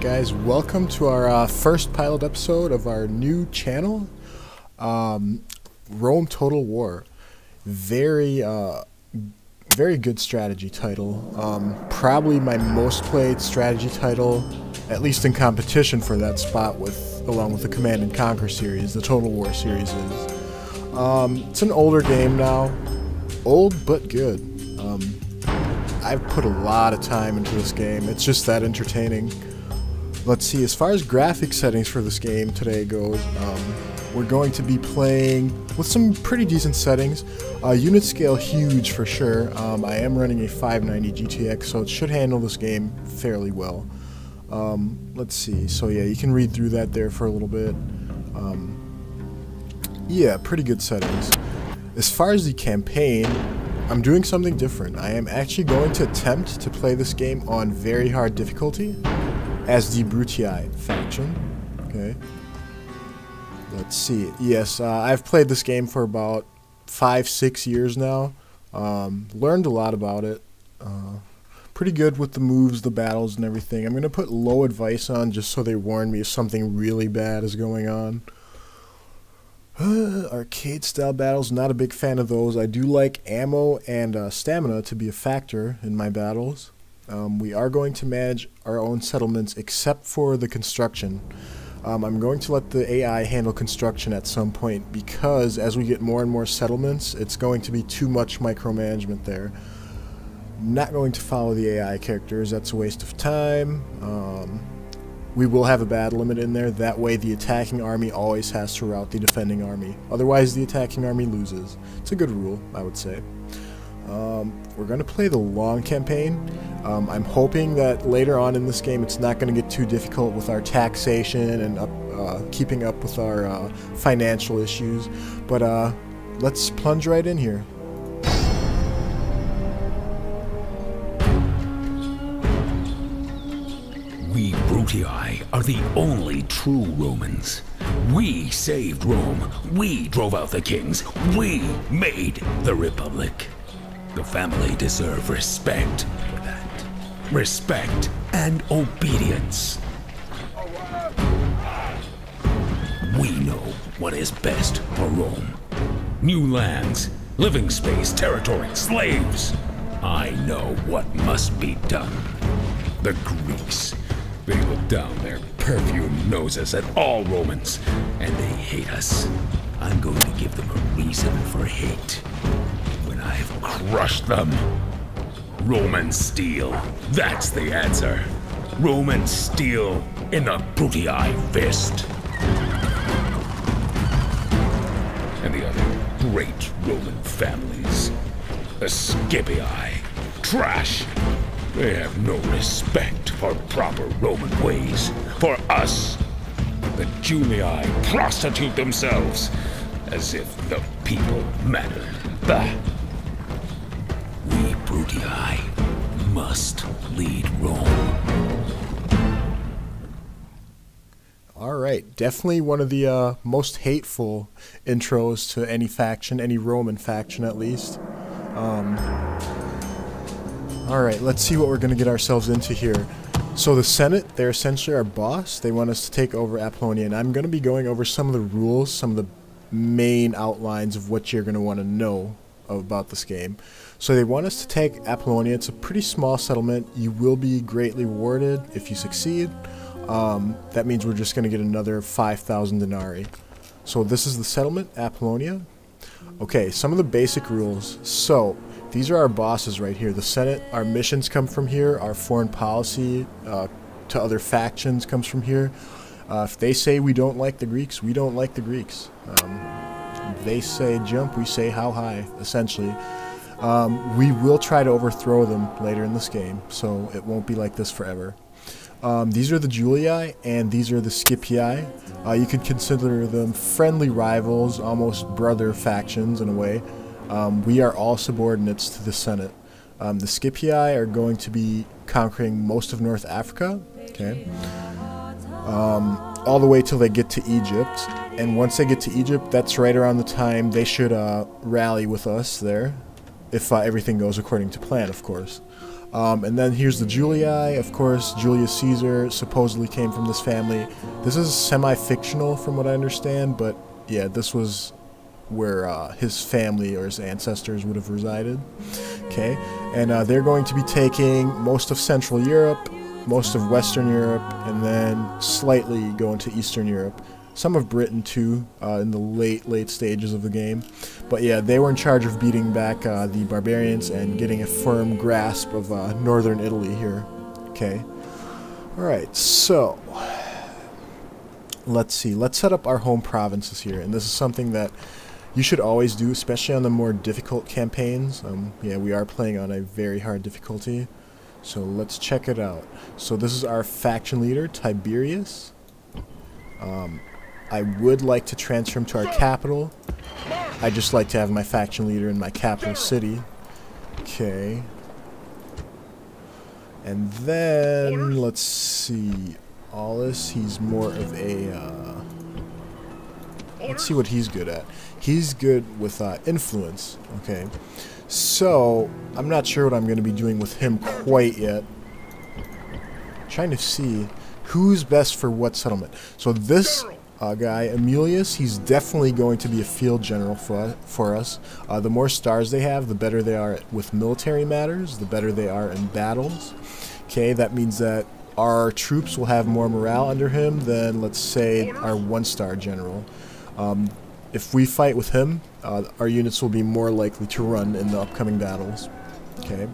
guys, welcome to our first pilot episode of our new channel, Rome Total War. Very good strategy title. Probably my most played strategy title, at least in competition for that spot, along with the Command and Conquer series. The Total War series is. It's an older game now, old but good. I've put a lot of time into this game. It's just that entertaining. Let's see, as far as graphic settings for this game today goes, we're going to be playing with some pretty decent settings. Unit scale huge for sure. I am running a 590 GTX, so it should handle this game fairly well. Let's see, so yeah, you can read through that there for a little bit. Yeah, pretty good settings. As far as the campaign, I'm doing something different. I am actually going to attempt to play this game on very hard difficulty as the Brutii faction. Okay. Let's see. Yes, I've played this game for about 5-6 years now. Learned a lot about it. Pretty good with the moves, the battles, and everything. I'm going to put low advice on just so they warn me if something really bad is going on. Arcade style battles, not a big fan of those. I do like ammo and stamina to be a factor in my battles. We are going to manage our own settlements except for the construction. I'm going to let the AI handle construction at some point because as we get more and more settlements, it's going to be too much micromanagement there. Not going to follow the AI characters, that's a waste of time. We will have a battle limit in there, that way the attacking army always has to rout the defending army. Otherwise the attacking army loses. It's a good rule, I would say. We're going to play the long campaign. I'm hoping that later on in this game it's not going to get too difficult with our taxation and keeping up with our financial issues. But let's plunge right in here. We Brutii are the only true Romans. We saved Rome. We drove out the kings. We made the Republic. The family deserve respect for that. Respect and obedience. We know what is best for Rome. New lands, living space, territory, slaves. I know what must be done. The Greeks. They look down their perfumed noses at all Romans, and they hate us. I'm going to give them a reason for hate. When I've crushed them, Roman steel, that's the answer. Roman steel in the Brutii fist. And the other great Roman families, the Scipii, trash. They have no respect for proper Roman ways. For us, the Julii prostitute themselves as if the people mattered. Bah! We Brutii must lead Rome. Alright, definitely one of the most hateful intros to any faction, any Roman faction at least. Alright, let's see what we're going to get ourselves into here. So the Senate, they're essentially our boss. They want us to take over Apollonia, and I'm going to be going over some of the rules, some of the main outlines of what you're going to want to know about this game. So they want us to take Apollonia. It's a pretty small settlement. You will be greatly rewarded if you succeed. That means we're just going to get another 5,000 denarii. So this is the settlement, Apollonia. Okay, some of the basic rules. So these are our bosses right here. The Senate, our missions come from here. Our foreign policy to other factions comes from here. If they say we don't like the Greeks, we don't like the Greeks. They say jump, we say how high, essentially. We will try to overthrow them later in this game, so it won't be like this forever. These are the Julii, and these are the Scipii. You could consider them friendly rivals, almost brother factions in a way. We are all subordinates to the Senate. The Scipii are going to be conquering most of North Africa, okay, all the way till they get to Egypt. And once they get to Egypt, that's right around the time they should rally with us there. if everything goes according to plan, of course. And then here's the Julii. Of course, Julius Caesar supposedly came from this family. This is semi-fictional from what I understand, but yeah, this was where his family or his ancestors would have resided. Okay, and they're going to be taking most of Central Europe, most of Western Europe, and then slightly going to Eastern Europe. Some of Britain too, in the late stages of the game. But yeah, they were in charge of beating back the barbarians and getting a firm grasp of northern Italy here. Okay. Alright, so let's see. Let's set up our home provinces here. And this is something that you should always do, especially on the more difficult campaigns. Yeah, we are playing on a very hard difficulty. So let's check it out. So this is our faction leader, Tiberius. I would like to transfer him to our capital. I just like to have my faction leader in my capital city. Okay. And then, let's see. Aulus, he's more of a, let's see what he's good at. He's good with influence. Okay. So, I'm not sure what I'm going to be doing with him quite yet. Trying to see who's best for what settlement. So this guy, Emilius, he's definitely going to be a field general for us. The more stars they have, the better they are with military matters, the better they are in battles. Okay, that means that our troops will have more morale under him than, let's say, our one-star general. If we fight with him, our units will be more likely to run in the upcoming battles. Okay,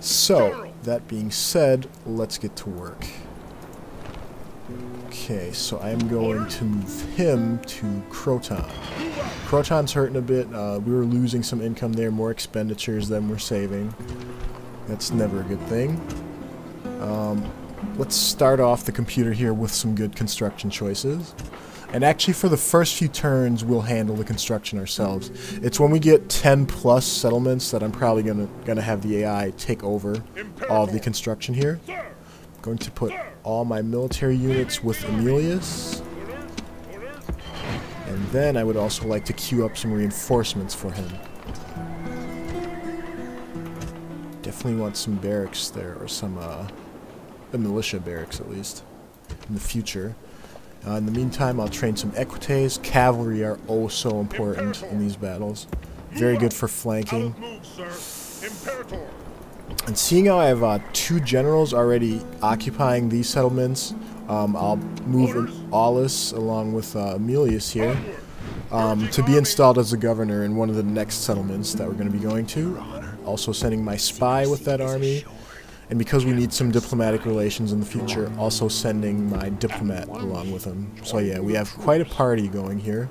so that being said, let's get to work. Okay, so I'm going to move him to Croton. Croton's hurting a bit. We were losing some income there, more expenditures than we're saving. That's never a good thing. Let's start off the computer here with some good construction choices. And actually, for the first few turns, we'll handle the construction ourselves. It's when we get 10 plus settlements that I'm probably gonna have the AI take over all of the construction here. I'm going to put all my military units with Emilius. And then I would also like to queue up some reinforcements for him. Definitely want some barracks there, or some a militia barracks at least, in the future. In the meantime, I'll train some equites. Cavalry are oh so important in these battles. Very good for flanking. And seeing how I have 2 generals already occupying these settlements, I'll move Aulus along with Emilius here to be installed as a governor in one of the next settlements that we're going to be going to. Also sending my spy with that army. And because we need some diplomatic relations in the future, also sending my diplomat along with him. So yeah, we have quite a party going here.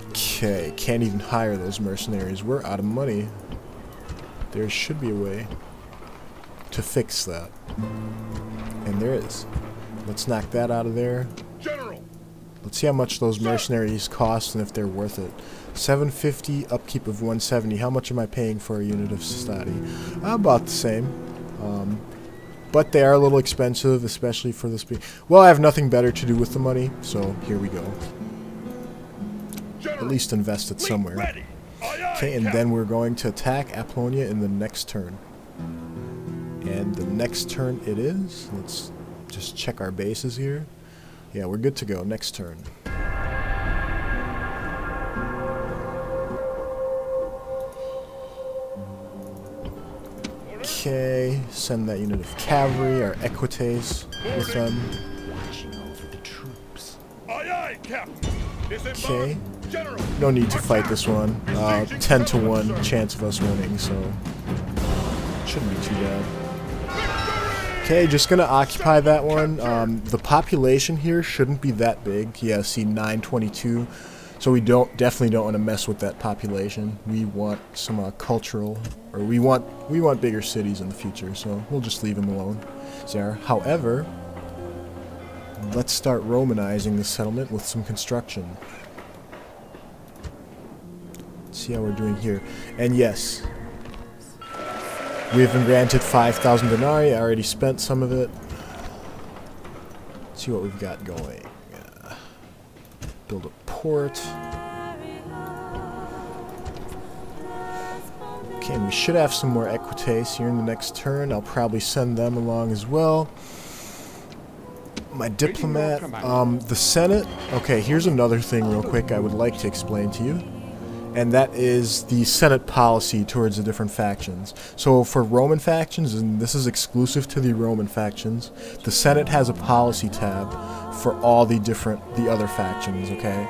Okay, can't even hire those mercenaries. We're out of money. There should be a way to fix that. And there is. Let's knock that out of there. Let's see how much those mercenaries cost and if they're worth it. 750, upkeep of 170. How much am I paying for a unit of society? About the same. But they are a little expensive, especially for this. Well, I have nothing better to do with the money, so here we go. At least invest it somewhere. Okay, and then we're going to attack Apollonia in the next turn. And the next turn it is. Let's just check our bases here. Yeah, we're good to go. Next turn. Okay, send that unit of cavalry, our equites, with them. Okay, no need to fight this one. 10 to 1 chance of us winning, so shouldn't be too bad. Okay, just gonna occupy that one. The population here shouldn't be that big. Yeah, see 922. So we definitely don't want to mess with that population. We want some cultural, or we want bigger cities in the future. So we'll just leave them alone there. However, let's start Romanizing the settlement with some construction. Let's see how we're doing here. And yes, we have been granted 5,000 denarii. I already spent some of it. Let's see what we've got going. Build a port. Okay, and we should have some more equites here in the next turn. I'll probably send them along as well. My diplomat, the Senate. Okay, here's another thing real quick I would like to explain to you. And that is the Senate policy towards the different factions. So for Roman factions, and this is exclusive to the Roman factions, the Senate has a policy tab for all the other factions, okay?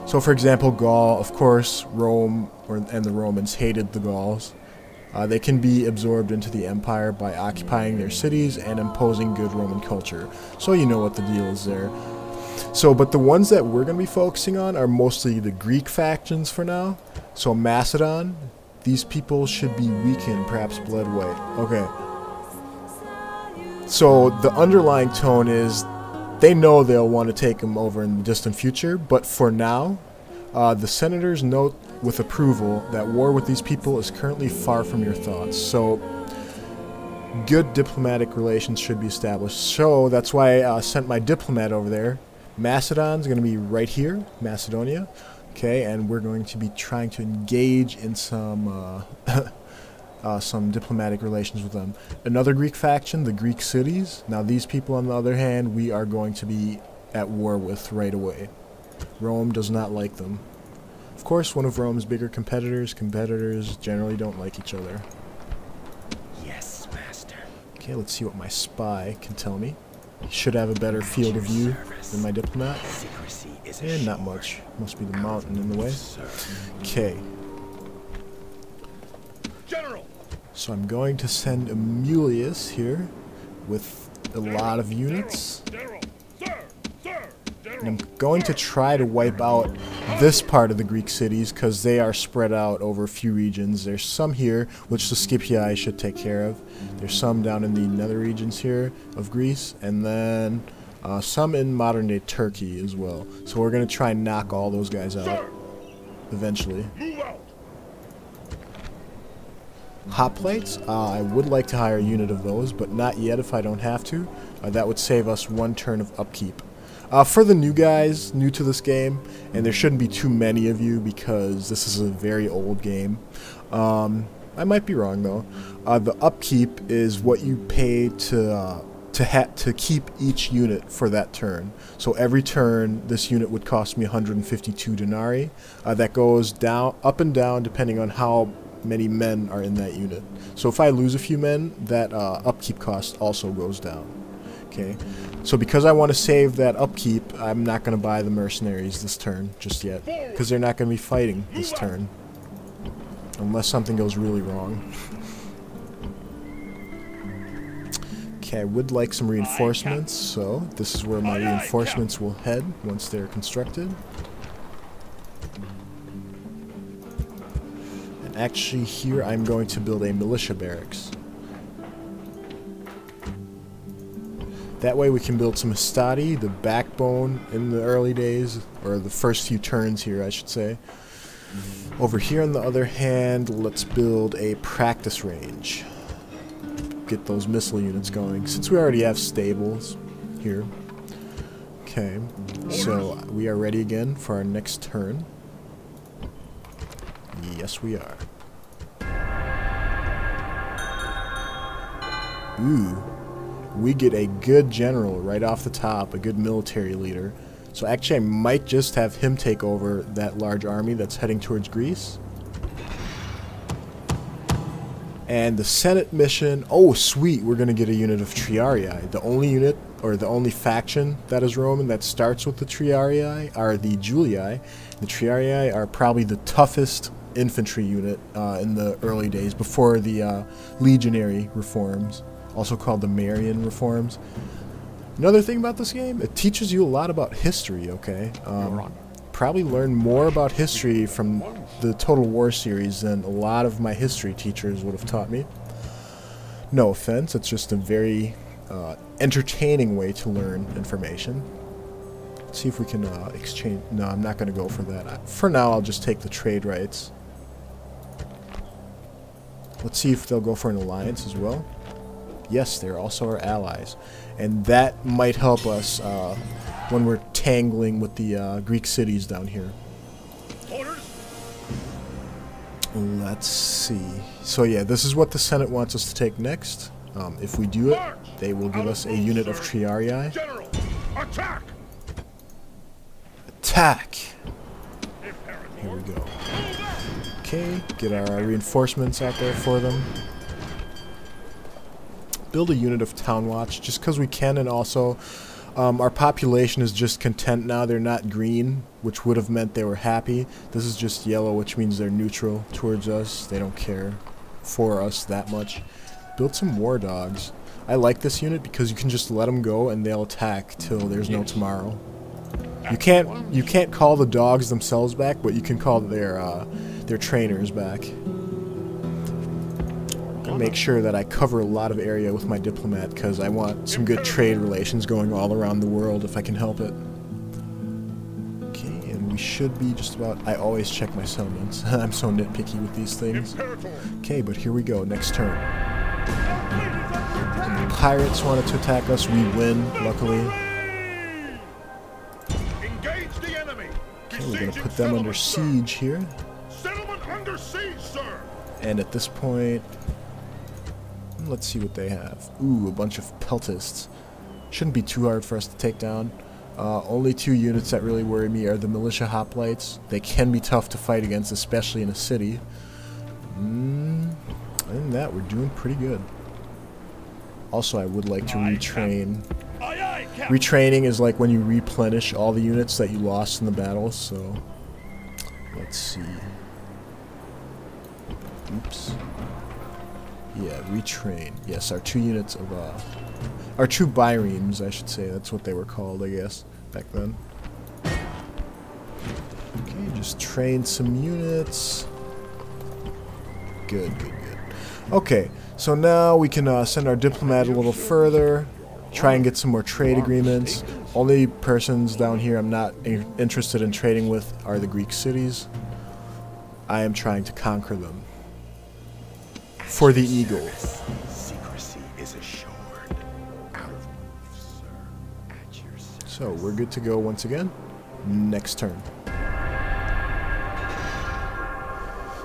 So for example, Gaul, of course, Rome and the Romans hated the Gauls. They can be absorbed into the empire by occupying their cities and imposing good Roman culture. So you know what the deal is there. So, but the ones that we're going to be focusing on are mostly the Greek factions for now. So Macedon, these people should be weakened, perhaps bled white. Okay. So the underlying tone is they know they'll want to take them over in the distant future, but for now, the senators note with approval that war with these people is currently far from your thoughts. So good diplomatic relations should be established. So that's why I sent my diplomat over there. Macedon's going to be right here, Macedonia. Okay, and we're going to be trying to engage in some diplomatic relations with them. Another Greek faction, the Greek cities. Now these people, on the other hand, we are going to be at war with right away. Rome does not like them. Of course, one of Rome's bigger competitors generally don't like each other. Yes, master. Okay, let's see what my spy can tell me. He should have a better field of view than my diplomat. And not much. Must be the mountain in the way. Okay. So I'm going to send Amulius here with a lot of units. And I'm going to try to wipe out this part of the Greek cities because they are spread out over a few regions. There's some here, which the Scipii should take care of. There's some down in the nether regions here of Greece, and then some in modern-day Turkey as well. So we're going to try and knock all those guys out eventually. Hot plates, I would like to hire a unit of those, but not yet if I don't have to. That would save us one turn of upkeep. For the new guys, new to this game, and there shouldn't be too many of you because this is a very old game. I might be wrong though. The upkeep is what you pay to keep each unit for that turn. So every turn, this unit would cost me 152 denarii. That goes down, up and down, depending on how many men are in that unit. So if I lose a few men, that upkeep cost also goes down. Okay, so because I want to save that upkeep, I'm not going to buy the mercenaries this turn just yet, because they're not going to be fighting this turn unless something goes really wrong. Okay, I would like some reinforcements, so this is where my reinforcements will head once they're constructed. And actually here I'm going to build a militia barracks. That way we can build some Hastati, the backbone in the early days, or the first few turns here I should say. Over here on the other hand, let's build a practice range. Get those missile units going, since we already have stables here. Okay, so we are ready again for our next turn. Yes, we are. Ooh. We get a good general right off the top, a good military leader. So actually I might just have him take over that large army that's heading towards Greece. And the Senate mission, oh sweet, we're going to get a unit of Triarii. The only unit, or the only faction that is Roman that starts with the Triarii are the Julii. The Triarii are probably the toughest infantry unit in the early days, before the legionary reforms. Also called the Marian reforms. Another thing about this game, it teaches you a lot about history, okay? Probably learn more about history from the Total War series than a lot of my history teachers would have taught me. No offense, it's just a very entertaining way to learn information. Let's see if we can exchange. No, I'm not going to go for that. For now, I'll just take the trade rights. Let's see if they'll go for an alliance as well. Yes, they're also our allies. And that might help us when we're tangling with the Greek cities down here. Let's see. So yeah, this is what the Senate wants us to take next. If we do it, they will give us a unit of Triarii. General, attack! Attack! Here we go. Okay, get our reinforcements out there for them. Build a unit of Town Watch just because we can, and also our population is just content now. They're not green, which would have meant they were happy. This is just yellow, which means they're neutral towards us. They don't care for us that much. Build some War Dogs. I like this unit because you can just let them go and they'll attack till there's no tomorrow. You can't call the dogs themselves back, but you can call their trainers back. Make sure that I cover a lot of area with my diplomat because I want some good trade relations going all around the world if I can help it. Okay, and we should be just about... I always check my settlements. I'm so nitpicky with these things. Okay, but here we go, next turn. And the pirates wanted to attack us. We win, luckily. Okay, we're going to put them under siege here. Settlement under siege, sir. And at this point... let's see what they have. Ooh, a bunch of peltists. Shouldn't be too hard for us to take down. Only two units that really worry me are the militia hoplites. They can be tough to fight against, especially in a city. Other than that, we're doing pretty good. Also, I would like to retrain. Retraining is like when you replenish all the units that you lost in the battle, so... let's see. Oops. Yeah, retrain. Yes, our two units of, our two biremes, I should say. That's what they were called, I guess, back then. Okay, just train some units. Good, good, good. Okay, so now we can send our diplomat a little further, try and get some more trade agreements. Only persons down here I'm not interested in trading with are the Greek cities. I am trying to conquer them. For the eagle. Secrecy is assured. Out of move, sir. At your service. So we're good to go once again. Next turn.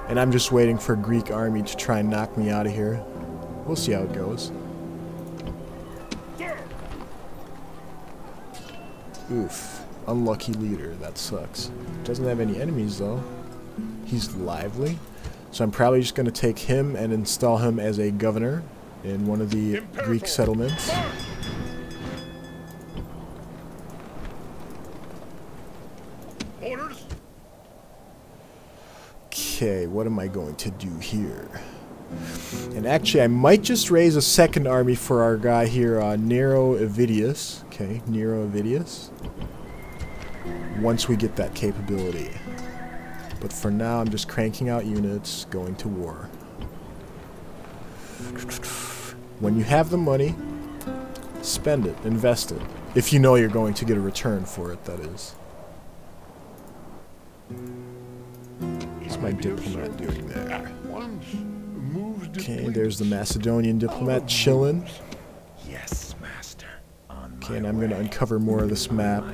And I'm just waiting for a Greek army to try and knock me out of here. We'll see how it goes. Oof. Unlucky leader. That sucks. Doesn't have any enemies though. He's lively. So I'm probably just going to take him and install him as a governor in one of the Greek settlements. Orders. Okay, what am I going to do here? And actually, I might just raise a second army for our guy here, Nero Avidius. Okay, Nero Avidius. Once we get that capability. But for now, I'm just cranking out units, going to war. When you have the money, spend it, invest it. If you know you're going to get a return for it, that is. What's my diplomat doing there? Okay, there's the Macedonian diplomat chilling. Yes, master. Okay, and I'm going to uncover more of this map.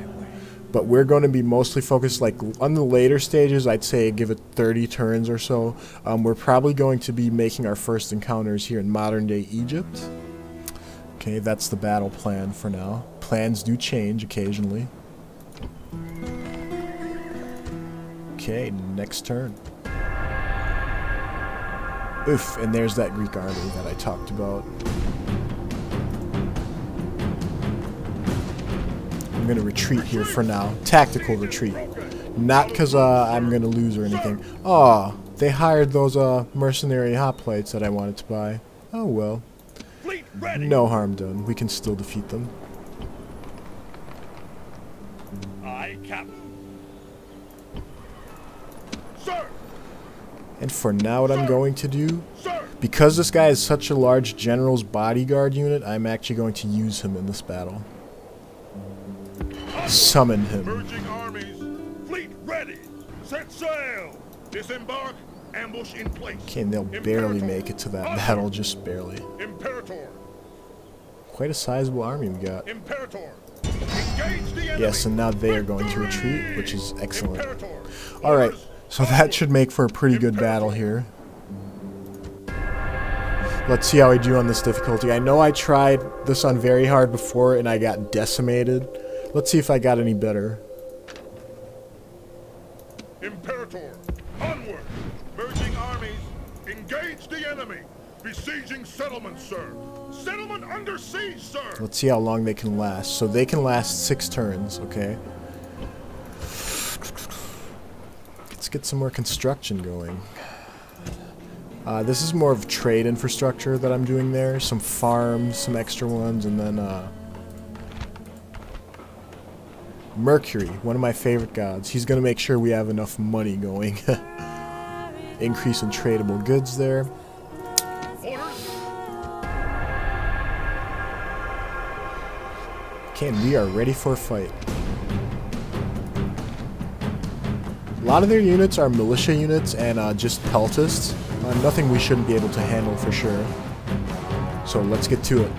But we're going to be mostly focused, like, on the later stages, I'd say give it 30 turns or so. We're probably going to be making our first encounters here in modern-day Egypt. Okay, that's the battle plan for now. Plans do change occasionally. Okay, next turn. Oof, and there's that Greek army that I talked about. I'm going to retreat here for now. Tactical retreat. Not because I'm going to lose or anything. Oh, they hired those mercenary hoplites that I wanted to buy. Oh well. No harm done. We can still defeat them. Aye, Captain. Sir. And for now, what I'm going to do, because this guy is such a large general's bodyguard unit, I'm actually going to use him in this battle. Summon him. Merging armies. Fleet ready. Set sail. Disembark. Ambush in place. Okay, and they'll barely make it to that battle, just barely. Imperator. Quite a sizable army we got. Imperator. Engage the enemy. Yes, and now they are going to retreat, which is excellent. Alright, So that should make for a pretty good battle here. Let's see how I do on this difficulty. I know I tried this on very hard before and I got decimated. Let's see if I got any better. Imperator, onward! Merging armies, engage the enemy! Besieging settlement, sir! Settlement under siege, sir! Let's see how long they can last. So they can last 6 turns, okay? Let's get some more construction going. This is more of trade infrastructure that I'm doing there. Some farms, some extra ones, and then Mercury, one of my favorite gods. He's going to make sure we have enough money going. Increase in tradable goods there. Orders! Okay, and we are ready for a fight. A lot of their units are militia units and just peltists. Nothing we shouldn't be able to handle for sure. So let's get to it.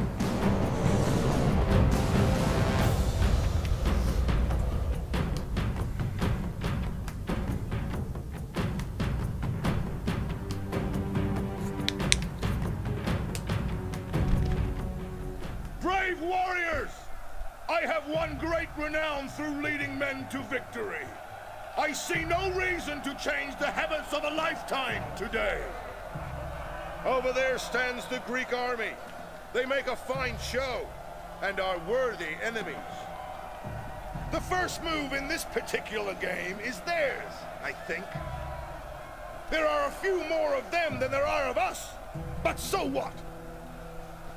Brave warriors! I have won great renown through leading men to victory. I see no reason to change the habits of a lifetime today. Over there stands the Greek army. They make a fine show and are worthy enemies. The first move in this particular game is theirs, I think. There are a few more of them than there are of us, but so what?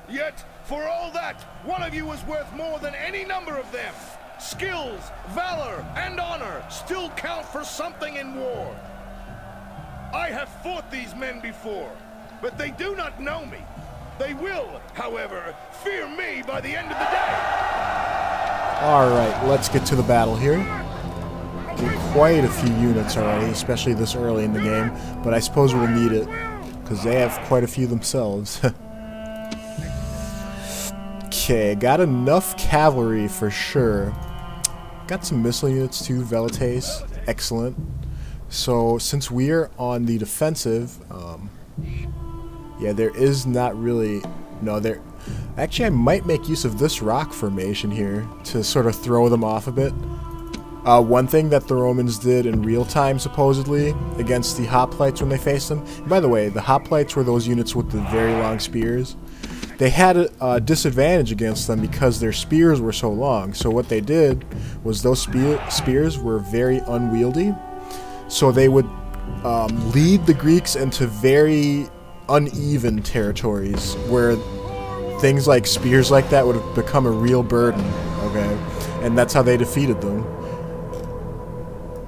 Yet, for all that, one of you is worth more than any number of them. Skills, valor, and honor still count for something in war. I have fought these men before, but they do not know me. They will, however, fear me by the end of the day. Alright, let's get to the battle here. Get quite a few units already, especially this early in the game, but I suppose we'll need it, because they have quite a few themselves. Okay, got enough cavalry for sure. Got some missile units too, Velites. Excellent. So, since we are on the defensive, yeah, there is not really... No, there... Actually, I might make use of this rock formation here to sort of throw them off a bit. One thing that the Romans did in real time, supposedly, against the hoplites when they faced them... And by the way, the hoplites were those units with the very long spears. They had a disadvantage against them because their spears were so long. So what they did was those spears were very unwieldy. So they would lead the Greeks into very uneven territories where things like spears like that would have become a real burden. Okay, and that's how they defeated them.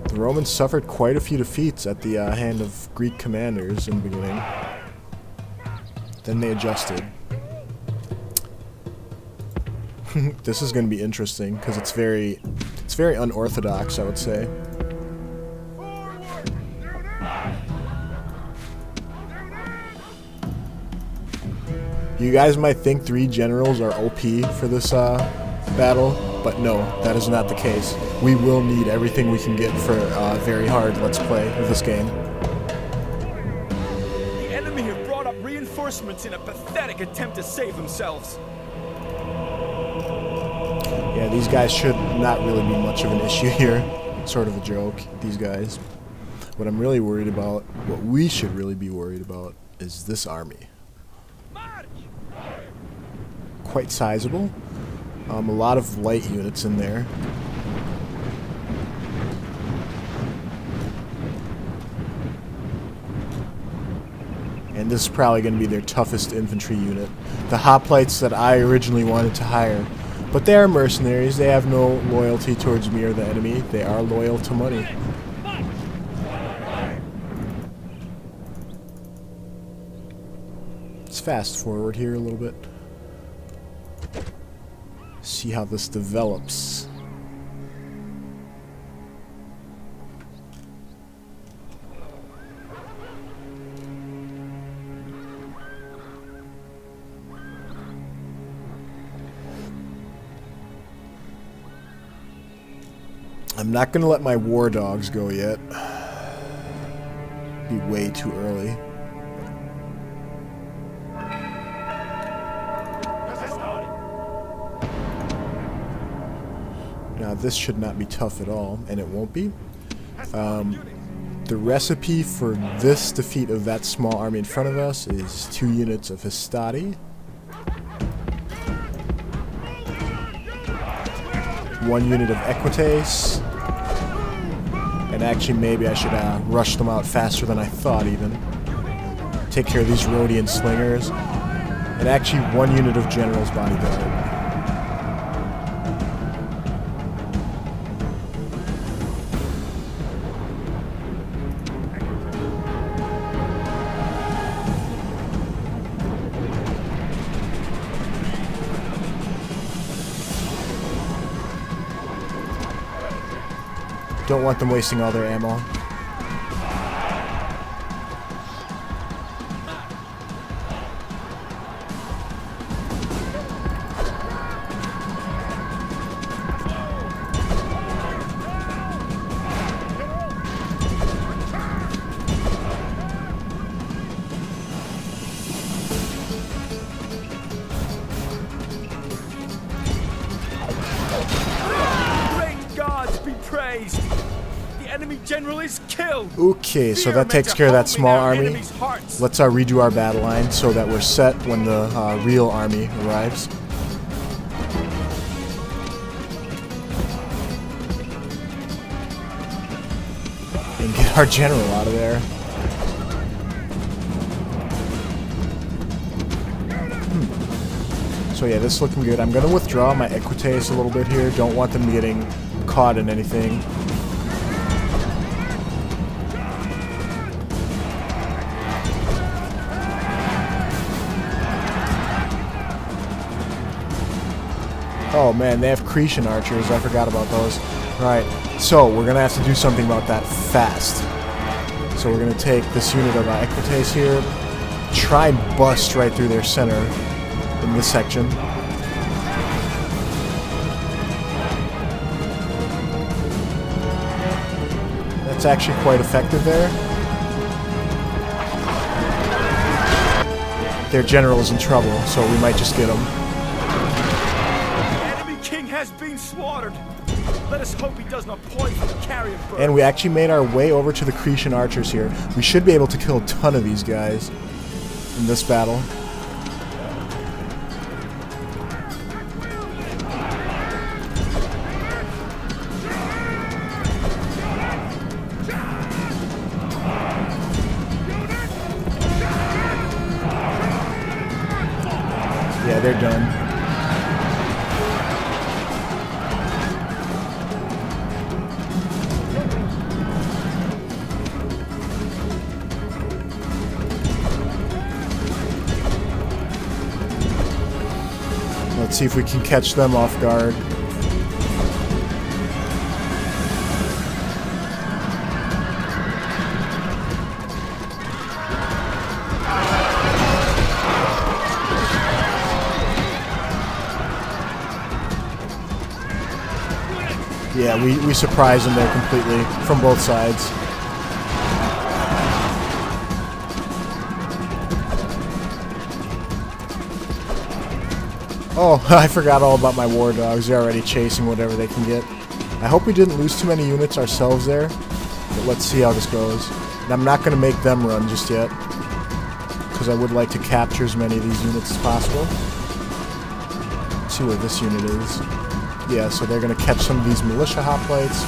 The Romans suffered quite a few defeats at the hand of Greek commanders in the beginning. Then they adjusted. This is going to be interesting because it's very unorthodox, I would say. You guys might think 3 generals are OP for this battle, but no, that is not the case. We will need everything we can get for very hard Let's Play of this game. The enemy have brought up reinforcements in a pathetic attempt to save themselves. Yeah, these guys should not really be much of an issue here. Sort of a joke, these guys. What I'm really worried about, what we should really be worried about, is this army. Quite sizable. A lot of light units in there. And this is probably going to be their toughest infantry unit. The hoplites that I originally wanted to hire. But they are mercenaries. They have no loyalty towards me or the enemy. They are loyal to money. Let's fast forward here a little bit. See how this develops. I'm not going to let my war dogs go yet. be way too early. Now this should not be tough at all, and it won't be. The recipe for this defeat of that small army in front of us is 2 units of Hastati, 1 unit of Equites, and actually maybe I should rush them out faster than I thought even. Take care of these Rhodian slingers, and actually 1 unit of General's bodyguard. Don't want them wasting all their ammo. Great gods be praised! The enemy general is killed! Okay, so that takes care of that small army. Let's redo our battle line so that we're set when the real army arrives. And get our general out of there. So yeah, this is looking good. I'm going to withdraw my Equites a little bit here. Don't want them getting caught in anything. Oh man, they have Cretan archers. I forgot about those. Alright, so we're going to have to do something about that fast. So we're going to take this unit of Equites here, try and bust right through their center in this section. That's actually quite effective there. Their general is in trouble, so we might just get him. The enemy king has been slaughtered. Let us hope he does not poison the carrion bird. And we actually made our way over to the Cretan archers here. We should be able to kill a ton of these guys in this battle. Yeah, they're done. Let's see if we can catch them off guard. Yeah, we surprised them there completely from both sides. Oh, I forgot all about my war dogs. They're already chasing whatever they can get. I hope we didn't lose too many units ourselves there, but let's see how this goes. And I'm not going to make them run just yet, because I would like to capture as many of these units as possible. Let's see where this unit is. Yeah, so they're going to catch some of these militia hoplites.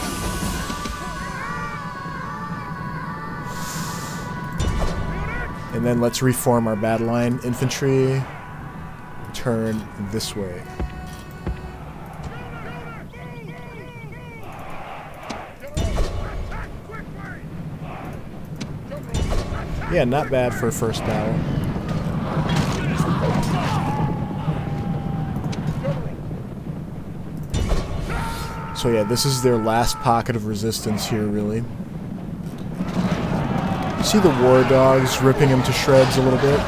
And then let's reform our battle line. Infantry, turn this way. Yeah, not bad for a first battle. So yeah, this is their last pocket of resistance here, really. You see the war dogs ripping them to shreds a little bit?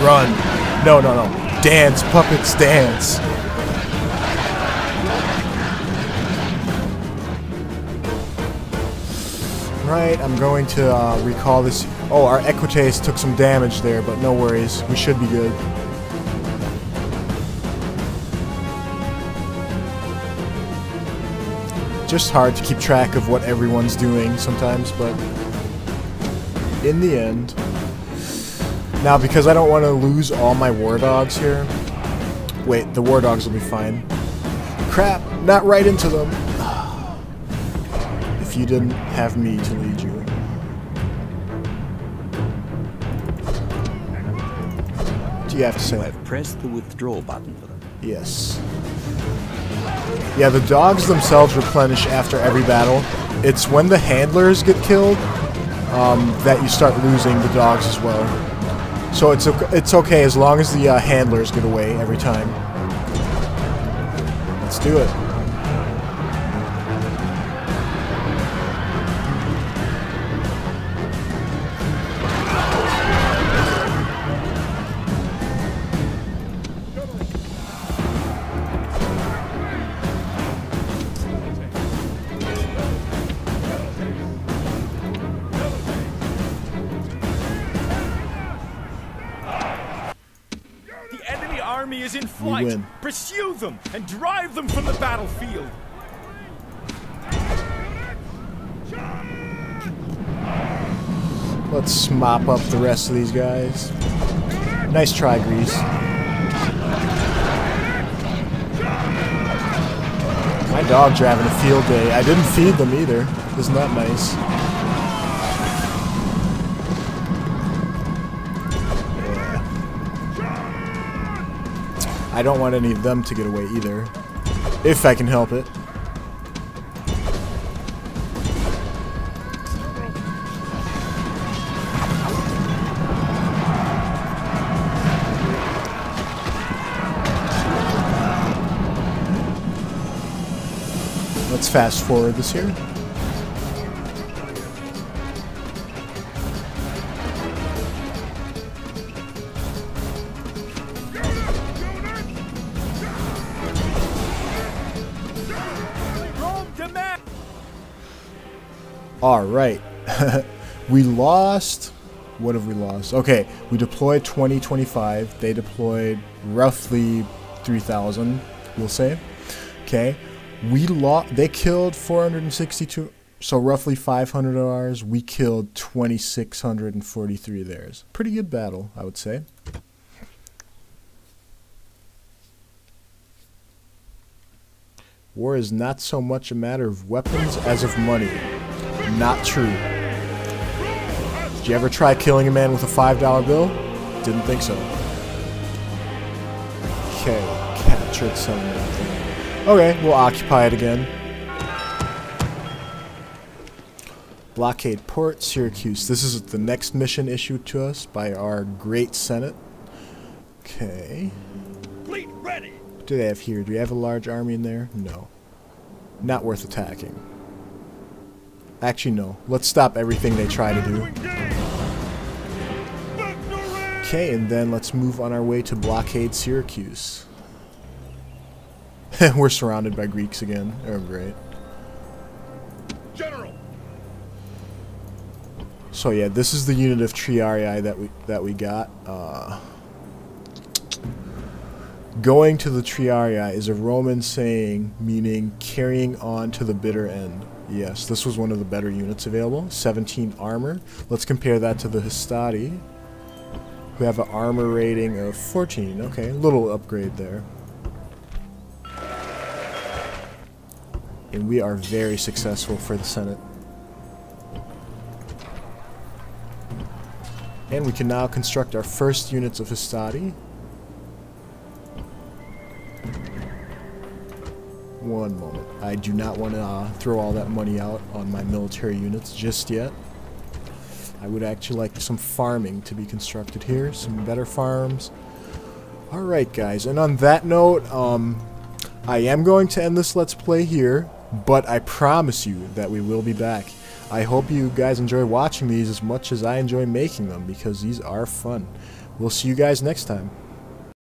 Run. No, no, no. Dance, puppets, dance. Right, I'm going to recall this. Oh, our Equites took some damage there, but no worries. We should be good. Just hard to keep track of what everyone's doing sometimes, but in the end. Now, because I don't want to lose all my war dogs here. Wait, the war dogs will be fine. Crap, not right into them. If you didn't have me to lead you. What do you have to say? I've pressed the withdrawal button for them. Yes. Yeah, the dogs themselves replenish after every battle. It's when the handlers get killed that you start losing the dogs as well. So it's okay as long as the handlers get away every time. Let's do it. Army is in flight. Pursue them and drive them from the battlefield. Let's mop up the rest of these guys. Nice try, Grease. My dogs are having a field day. I didn't feed them either. Isn't that nice? I don't want any of them to get away either, if I can help it. Let's fast forward this here. Alright. We lost... What have we lost? Okay, we deployed 2025. They deployed roughly 3,000, we'll say. Okay. They killed 462, so roughly 500 of ours. We killed 2,643 of theirs. Pretty good battle, I would say. War is not so much a matter of weapons as of money. Not true. Did you ever try killing a man with a $5 bill? Didn't think so. Okay, captured something. Okay, we'll occupy it again. Blockade Port, Syracuse. This is the next mission issued to us by our great Senate. Okay. Fleet ready. What do they have here? Do we have a large army in there? No. Not worth attacking. Actually, no. Let's stop everything they try to do. Okay, and then let's move on our way to blockade Syracuse. We're surrounded by Greeks again. Oh, great. General. So yeah, this is the unit of Triarii that we got. Going to the Triarii is a Roman saying meaning carrying on to the bitter end. Yes, this was one of the better units available. 17 armor. Let's compare that to the Hastati, who have an armor rating of 14. Okay, a little upgrade there. And we are very successful for the Senate. And we can now construct our first units of Hastati. One moment. I do not want to throw all that money out on my military units just yet. I would actually like some farming to be constructed here. Some better farms. Alright guys, and on that note, I am going to end this Let's Play here, but I promise you that we will be back. I hope you guys enjoy watching these as much as I enjoy making them, because these are fun. we'll see you guys next time.